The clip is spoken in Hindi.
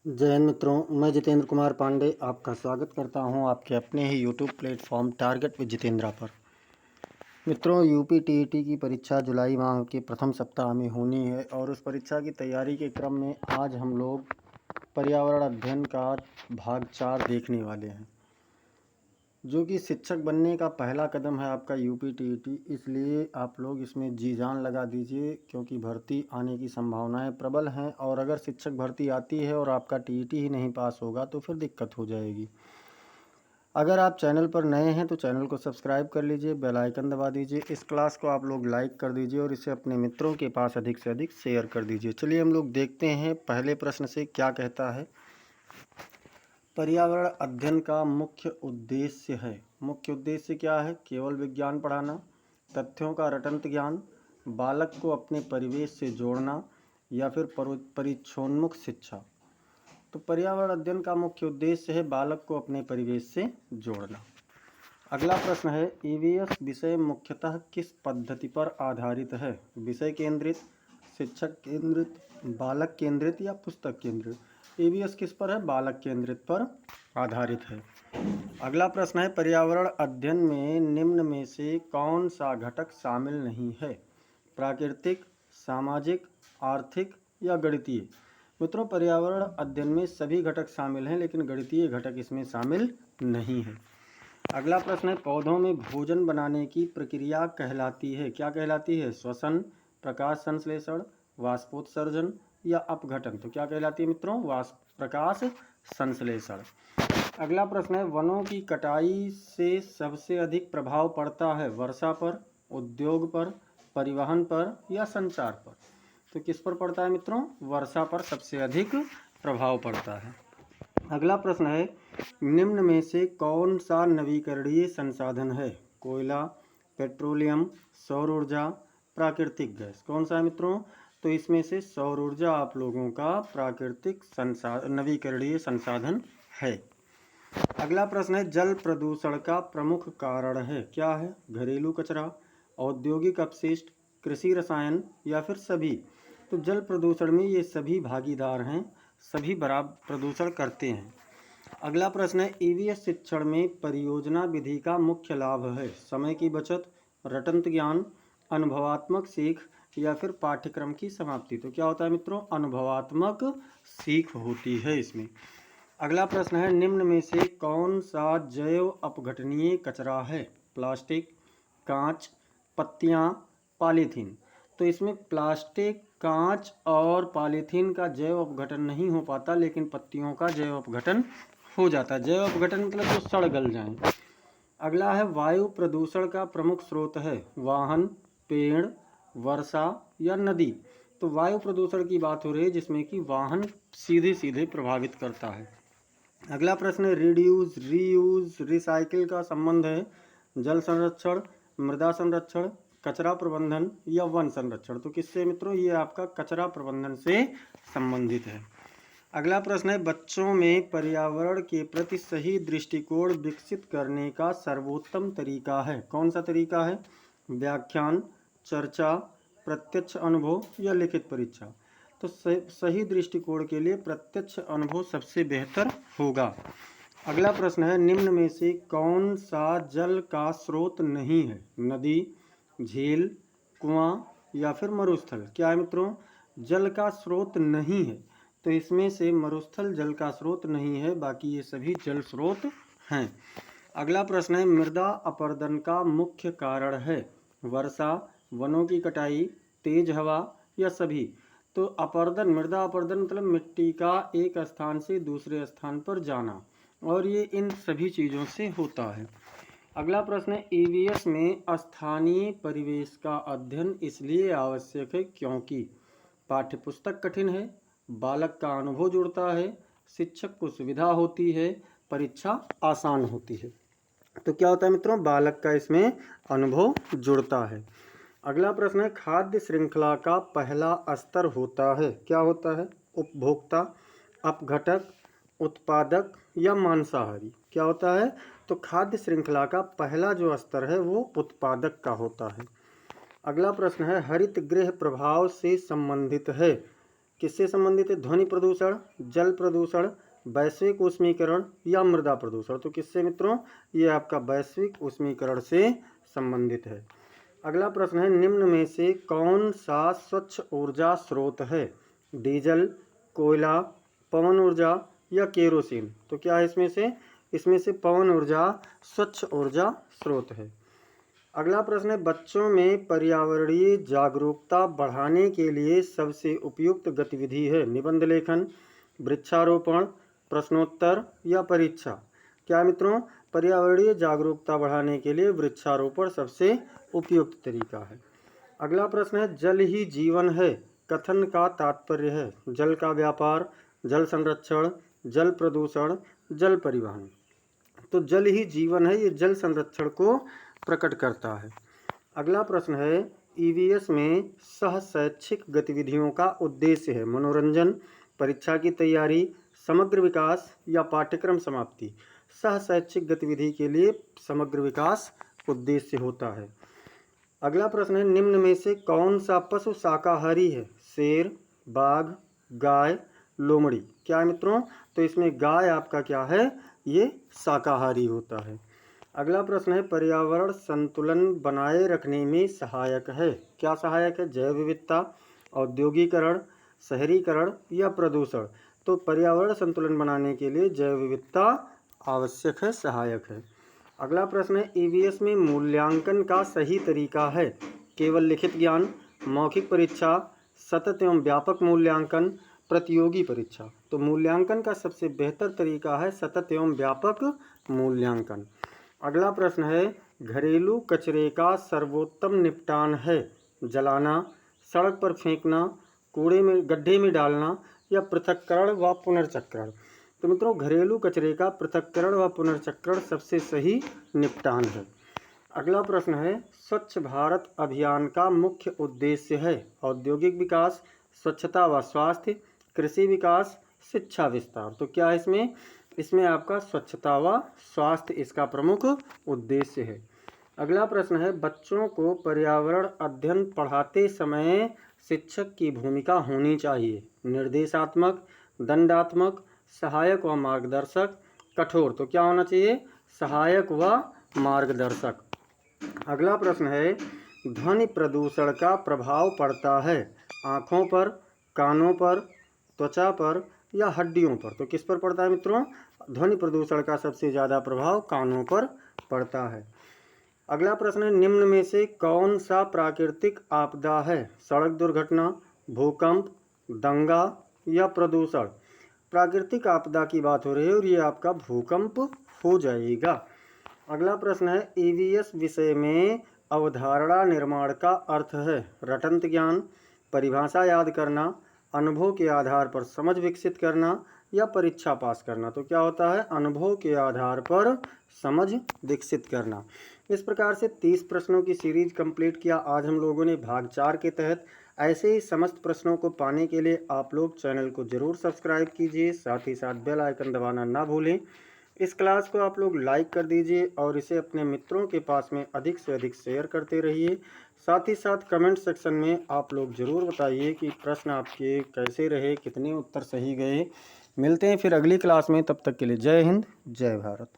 जय हिंद मित्रों, मैं जितेंद्र कुमार पांडे आपका स्वागत करता हूं आपके अपने ही YouTube platform target with Jitendra पर। मित्रों, यूपी टीईटी की परीक्षा जुलाई माह के प्रथम सप्ताह में होनी है और उस परीक्षा की तैयारी के क्रम में आज हम लोग पर्यावरण अध्ययन का भाग 4 देखने वाले हैं, जो कि शिक्षक बनने का पहला कदम है आपका यूपी टीईटी। इसलिए आप लोग इसमें जी जान लगा दीजिए, क्योंकि भर्ती आने की संभावनाएं प्रबल हैं और अगर शिक्षक भर्ती आती है और आपका टीईटी ही नहीं पास होगा तो फिर दिक्कत हो जाएगी। अगर आप चैनल पर नए हैं तो चैनल को सब्सक्राइब कर लीजिए, बेल आइकन दबा दीजिए। इस क्लास को आप लोग लाइक कर दीजिए और इसे अपने मित्रों के पास अधिक से अधिक शेयर कर दीजिए। चलिए हम लोग देखते हैं पहले प्रश्न से क्या कहता है। पर्यावरण अध्ययन का मुख्य उद्देश्य है। मुख्य उद्देश्य क्या है? केवल विज्ञान पढ़ाना, तथ्यों का रटंत ज्ञान, बालक को अपने परिवेश से जोड़ना या फिर परिक्षोन्मुख शिक्षा। तो पर्यावरण अध्ययन का मुख्य उद्देश्य है बालक को अपने परिवेश से जोड़ना। अगला प्रश्न है, ईवीएस विषय मुख्यतः किस पद्धति पर आधारित है? विषय केंद्रित, शिक्षक केंद्रित, बालक केंद्रित या पुस्तक केंद्रित? ईवीएस किस पर है? बालक केंद्रित पर आधारित है। अगला प्रश्न है, पर्यावरण अध्ययन में निम्न में से कौन सा घटक शामिल नहीं है? प्राकृतिक, सामाजिक, आर्थिक या गणितीय? मित्रों, पर्यावरण अध्ययन में सभी घटक शामिल हैं, लेकिन गणितीय घटक इसमें शामिल नहीं है। अगला प्रश्न है, पौधों में भोजन बनाने की प्रक्रिया कहलाती है? क्या कहलाती है? श्वसन, प्रकाश संश्लेषण, वाष्पोत्सर्जन या अपघटन? तो क्या कहलाती है मित्रों? प्रकाश संश्लेषण। अगला प्रश्न है, वनों की कटाई से सबसे अधिक प्रभाव पड़ता है? वर्षा पर, उद्योग पर, परिवहन पर या संचार पर? तो किस पर पड़ता है मित्रों? वर्षा पर सबसे अधिक प्रभाव पड़ता है। अगला प्रश्न है, निम्न में से कौन सा नवीकरणीय संसाधन है? कोयला, पेट्रोलियम, सौर ऊर्जा, प्राकृतिक गैस? कौन सा है मित्रों? तो इसमें से सौर ऊर्जा आप लोगों का प्राकृतिक नवीकरणीय संसाधन है। अगला प्रश्न है, जल प्रदूषण का प्रमुख कारण है? क्या है? घरेलू कचरा, औद्योगिक अपशिष्ट, कृषि रसायन या फिर सभी? तो जल प्रदूषण में ये सभी भागीदार हैं, सभी बराबर प्रदूषण करते हैं। अगला प्रश्न है, ईवीएस शिक्षण में परियोजना विधि का मुख्य लाभ है? समय की बचत, रटंत ज्ञान, अनुभवात्मक सीख या फिर पाठ्यक्रम की समाप्ति? तो क्या होता है मित्रों? अनुभवात्मक सीख होती है इसमें। अगला प्रश्न है, निम्न में से कौन सा जैव अपघटनीय कचरा है? प्लास्टिक, कांच, पत्तियां, पॉलीथीन? तो इसमें प्लास्टिक, कांच और पॉलीथीन का जैव अपघटन नहीं हो पाता, लेकिन पत्तियों का जैव अपघटन हो जाता है। जैव अपघटन मतलब जो सड़ गल जाएं। अगला है, वायु प्रदूषण का प्रमुख स्रोत है? वाहन, पेड़, वर्षा या नदी? तो वायु प्रदूषण की बात हो रही है, जिसमें कि वाहन सीधे सीधे प्रभावित करता है। अगला प्रश्न है, रिड्यूस, रीयूज, रिसाइकिल का संबंध है? जल संरक्षण, मृदा संरक्षण, कचरा प्रबंधन या वन संरक्षण? तो किससे मित्रों? ये आपका कचरा प्रबंधन से संबंधित है। अगला प्रश्न है, बच्चों में पर्यावरण के प्रति सही दृष्टिकोण विकसित करने का सर्वोत्तम तरीका है? कौन सा तरीका है? व्याख्यान, चर्चा, प्रत्यक्ष अनुभव या लिखित परीक्षा? तो सही दृष्टिकोण के लिए प्रत्यक्ष अनुभव सबसे बेहतर होगा। अगला प्रश्न है, निम्न में से कौन सा जल का स्रोत नहीं है? नदी, झील, कुआं या फिर मरुस्थल? क्या है मित्रों? जल का स्रोत नहीं है, तो इसमें से मरुस्थल जल का स्रोत नहीं है, बाकी ये सभी जल स्रोत हैं। अगला प्रश्न है, मृदा अपरदन का मुख्य कारण है? वर्षा, वनों की कटाई, तेज हवा या सभी? तो अपरदन, मृदा अपरदन मतलब मिट्टी का एक स्थान से दूसरे स्थान पर जाना, और ये इन सभी चीज़ों से होता है। अगला प्रश्न है, ईवीएस में स्थानीय परिवेश का अध्ययन इसलिए आवश्यक है क्योंकि पाठ्यपुस्तक कठिन है, बालक का अनुभव जुड़ता है, शिक्षक को सुविधा होती है, परीक्षा आसान होती है। तो क्या होता है मित्रों? बालक का इसमें अनुभव जुड़ता है। अगला प्रश्न है, खाद्य श्रृंखला का पहला स्तर होता है? क्या होता है? उपभोक्ता, अपघटक, उत्पादक या मांसाहारी? क्या होता है? तो खाद्य श्रृंखला का पहला जो स्तर है वो उत्पादक का होता है। अगला प्रश्न है, हरित गृह प्रभाव से संबंधित है? किससे संबंधित है? ध्वनि प्रदूषण, जल प्रदूषण, वैश्विक ऊष्मीकरण या मृदा प्रदूषण। तो किससे मित्रों? ये आपका वैश्विक ऊष्मीकरण से संबंधित है। अगला प्रश्न है, निम्न में से कौन सा स्वच्छ ऊर्जा स्रोत है? डीजल, कोयला, पवन ऊर्जा या केरोसिन। तो क्या है इसमें से? इसमें से पवन ऊर्जा स्वच्छ ऊर्जा स्रोत है। अगला प्रश्न है, बच्चों में पर्यावरणीय जागरूकता बढ़ाने के लिए सबसे उपयुक्त गतिविधि है? निबंध लेखन, वृक्षारोपण, प्रश्नोत्तर या परीक्षा। क्या मित्रों? पर्यावरणीय जागरूकता बढ़ाने के लिए वृक्षारोपण सबसे उपयुक्त तरीका है। अगला प्रश्न है, जल ही जीवन है कथन का तात्पर्य है? जल का व्यापार, जल संरक्षण, जल प्रदूषण, जल परिवहन। तो जल ही जीवन है, ये जल संरक्षण को प्रकट करता है। अगला प्रश्न है, ईवीएस में सह शैक्षिक गतिविधियों का उद्देश्य है? मनोरंजन, परीक्षा की तैयारी, समग्र विकास या पाठ्यक्रम समाप्ति। सह शैक्षिक गतिविधि के लिए समग्र विकास उद्देश्य होता है। अगला प्रश्न है, निम्न में से कौन सा पशु शाकाहारी है? शेर, बाघ, गाय, लोमड़ी। क्या है मित्रों? तो इसमें गाय आपका क्या है? ये शाकाहारी होता है। अगला प्रश्न है, पर्यावरण संतुलन बनाए रखने में सहायक है? क्या सहायक है? जैव विविधता, औद्योगिकरण, शहरीकरण या प्रदूषण। तो पर्यावरण संतुलन बनाने के लिए जैव विविधता आवश्यक है, सहायक है। अगला प्रश्न है, ईवीएस में मूल्यांकन का सही तरीका है? केवल लिखित ज्ञान, मौखिक परीक्षा, सतत एवं व्यापक मूल्यांकन, प्रतियोगी परीक्षा। तो मूल्यांकन का सबसे बेहतर तरीका है सतत एवं व्यापक मूल्यांकन। अगला प्रश्न है, घरेलू कचरे का सर्वोत्तम निपटान है? जलाना, सड़क पर फेंकना, कूड़े में गड्ढे में डालना या पृथक्करण व पुनर्चक्रण। तो मित्रों, घरेलू कचरे का पृथक्करण व पुनर्चक्रण सबसे सही निपटान है। अगला प्रश्न है, स्वच्छ भारत अभियान का मुख्य उद्देश्य है? औद्योगिक विकास, स्वच्छता व स्वास्थ्य, कृषि विकास, शिक्षा विस्तार। तो क्या है इसमें? इसमें आपका स्वच्छता व स्वास्थ्य इसका प्रमुख उद्देश्य है। अगला प्रश्न है, बच्चों को पर्यावरण अध्ययन पढ़ाते समय शिक्षक की भूमिका होनी चाहिए? निर्देशात्मक, दंडात्मक, सहायक व मार्गदर्शक, कठोर। तो क्या होना चाहिए? सहायक व मार्गदर्शक। अगला प्रश्न है, ध्वनि प्रदूषण का प्रभाव पड़ता है? आँखों पर, कानों पर, त्वचा पर या हड्डियों पर। तो किस पर पड़ता है मित्रों? ध्वनि प्रदूषण का सबसे ज़्यादा प्रभाव कानों पर पड़ता है। अगला प्रश्न है, निम्न में से कौन सा प्राकृतिक आपदा है? सड़क दुर्घटना, भूकंप, दंगा या प्रदूषण। प्राकृतिक आपदा की बात हो रही है और ये आपका भूकंप हो जाएगा। अगला प्रश्न है, ईवीएस विषय में अवधारणा निर्माण का अर्थ है? रटंत ज्ञान, परिभाषा याद करना, अनुभव के आधार पर समझ विकसित करना या परीक्षा पास करना। तो क्या होता है? अनुभव के आधार पर समझ विकसित करना। इस प्रकार से 30 प्रश्नों की सीरीज कंप्लीट किया आज हम लोगों ने भाग 4 के तहत। ऐसे ही समस्त प्रश्नों को पाने के लिए आप लोग चैनल को जरूर सब्सक्राइब कीजिए, साथ ही साथ बेल आइकन दबाना ना भूलें। इस क्लास को आप लोग लाइक कर दीजिए और इसे अपने मित्रों के पास में अधिक से अधिक शेयर करते रहिए। साथ ही साथ कमेंट सेक्शन में आप लोग ज़रूर बताइए कि प्रश्न आपके कैसे रहे, कितने उत्तर सही गए। मिलते हैं फिर अगली क्लास में, तब तक के लिए जय हिंद, जय भारत।